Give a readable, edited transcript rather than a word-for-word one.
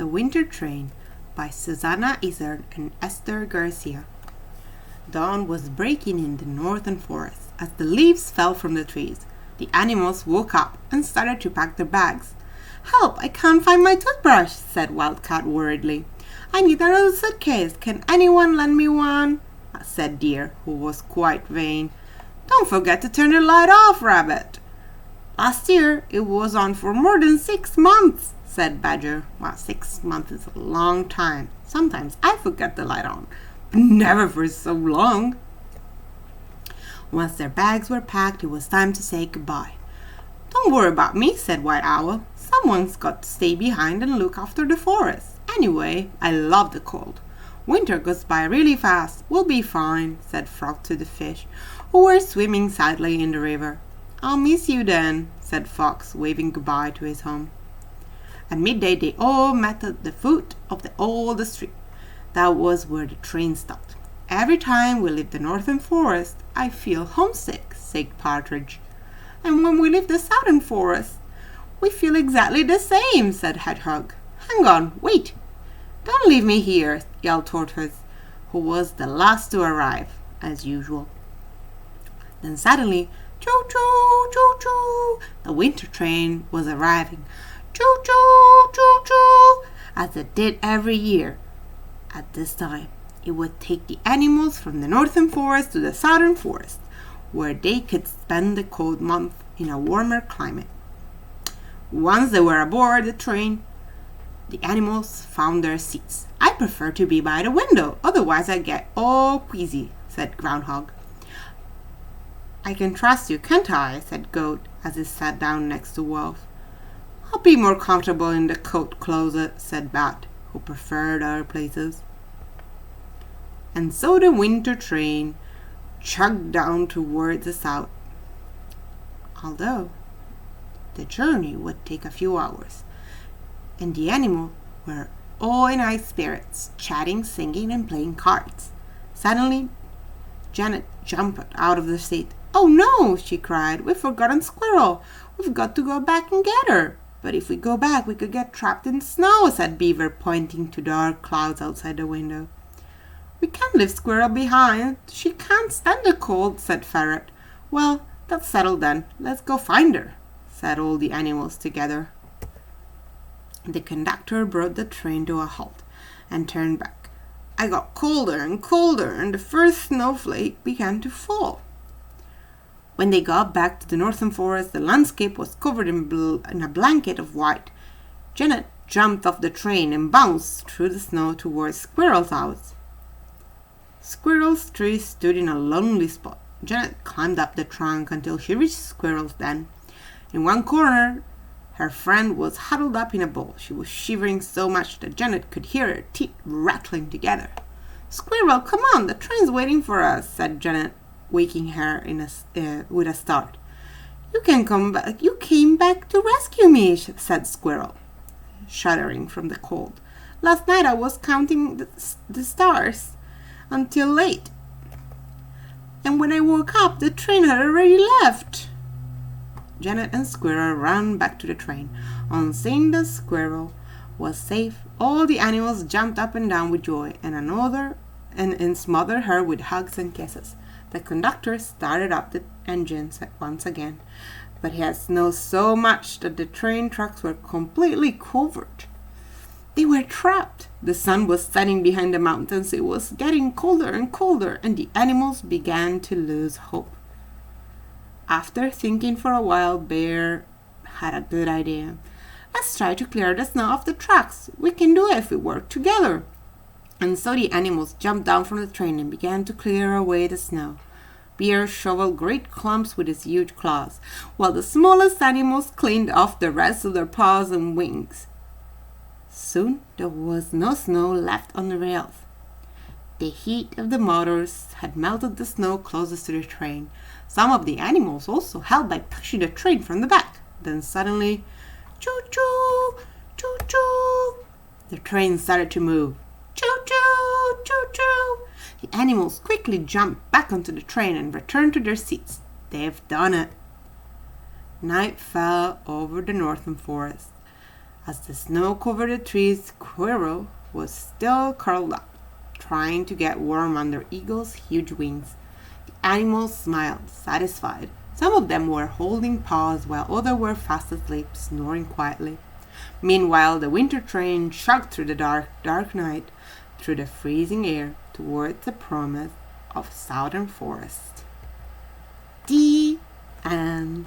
The Winter Train by Susana Izard and Esther Garcia. Dawn was breaking in the northern forest as the leaves fell from the trees. The animals woke up and started to pack their bags. "Help, I can't find my toothbrush," said Wildcat worriedly. "I need another suitcase. Can anyone lend me one?" said Deer, who was quite vain. "Don't forget to turn the light off, Rabbit." "Last year it was on for more than 6 months," said Badger. "Well, 6 months is a long time. Sometimes I forget the light on, but never for so long." Once their bags were packed, it was time to say goodbye. "Don't worry about me," said White Owl. "Someone's got to stay behind and look after the forest. Anyway, I love the cold. Winter goes by really fast. We'll be fine," said Frog to the fish, who were swimming sadly in the river. "I'll miss you then," said Fox, waving goodbye to his home. At midday they all met at the foot of the oldest tree. That was where the train stopped. "Every time we leave the northern forest, I feel homesick," said Partridge. "And when we leave the southern forest, we feel exactly the same," said Hedgehog. "Hang on, wait! Don't leave me here," yelled Tortoise, who was the last to arrive, as usual. Then suddenly, choo-choo, choo-choo, the winter train was arriving. Choo-choo, choo-choo, as it did every year. At this time, it would take the animals from the northern forest to the southern forest, where they could spend the cold month in a warmer climate. Once they were aboard the train, the animals found their seats. "I prefer to be by the window, otherwise I get all queasy," said Groundhog. "I can trust you, can't I?" said Goat, as he sat down next to Wolf. "I'll be more comfortable in the coat closet," said Bat, who preferred other places. And so the winter train chugged down towards the south, although the journey would take a few hours, and the animals were all in high spirits, chatting, singing, and playing cards. Suddenly, Janet jumped out of the seat. "Oh no!" she cried. "We've forgotten Squirrel. We've got to go back and get her." "But if we go back, we could get trapped in snow," said Beaver, pointing to dark clouds outside the window. "We can't leave Squirrel behind. She can't stand the cold," said Ferret. "Well, that's settled then. Let's go find her," said all the animals together. The conductor brought the train to a halt and turned back. "I got colder and colder, and the first snowflake began to fall." When they got back to the northern forest, the landscape was covered in a blanket of white. Janet jumped off the train and bounced through the snow towards Squirrel's house. Squirrel's tree stood in a lonely spot. Janet climbed up the trunk until she reached Squirrel's den. In one corner, her friend was huddled up in a ball. She was shivering so much that Janet could hear her teeth rattling together. "Squirrel, come on, the train's waiting for us," said Janet, waking her with a start. "You can come back. You came back to rescue me," said Squirrel, shuddering from the cold. "Last night I was counting the stars until late, and when I woke up, the train had already left." Janet and Squirrel ran back to the train. On seeing the Squirrel was safe, all the animals jumped up and down with joy, and smothered her with hugs and kisses. The conductor started up the engines once again, but he had snowed so much that the train tracks were completely covered. They were trapped. The sun was setting behind the mountains. It was getting colder and colder, and the animals began to lose hope. After thinking for a while, Bear had a good idea. "Let's try to clear the snow off the tracks. We can do it if we work together." And so the animals jumped down from the train and began to clear away the snow. Bear shoveled great clumps with his huge claws, while the smallest animals cleaned off the rest of their paws and wings. Soon there was no snow left on the rails. The heat of the motors had melted the snow closest to the train. Some of the animals also helped by pushing the train from the back. Then suddenly, choo-choo, choo-choo, the train started to move. Choo-choo, choo-choo. The animals quickly jumped back onto the train and returned to their seats. "They've done it." Night fell over the northern forest. As the snow covered the trees, Squirrel was still curled up, trying to get warm under Eagle's huge wings. The animals smiled, satisfied. Some of them were holding paws while others were fast asleep, snoring quietly. Meanwhile, the winter train chugged through the dark, dark night, through the freezing air, towards the promise of southern forest. The end.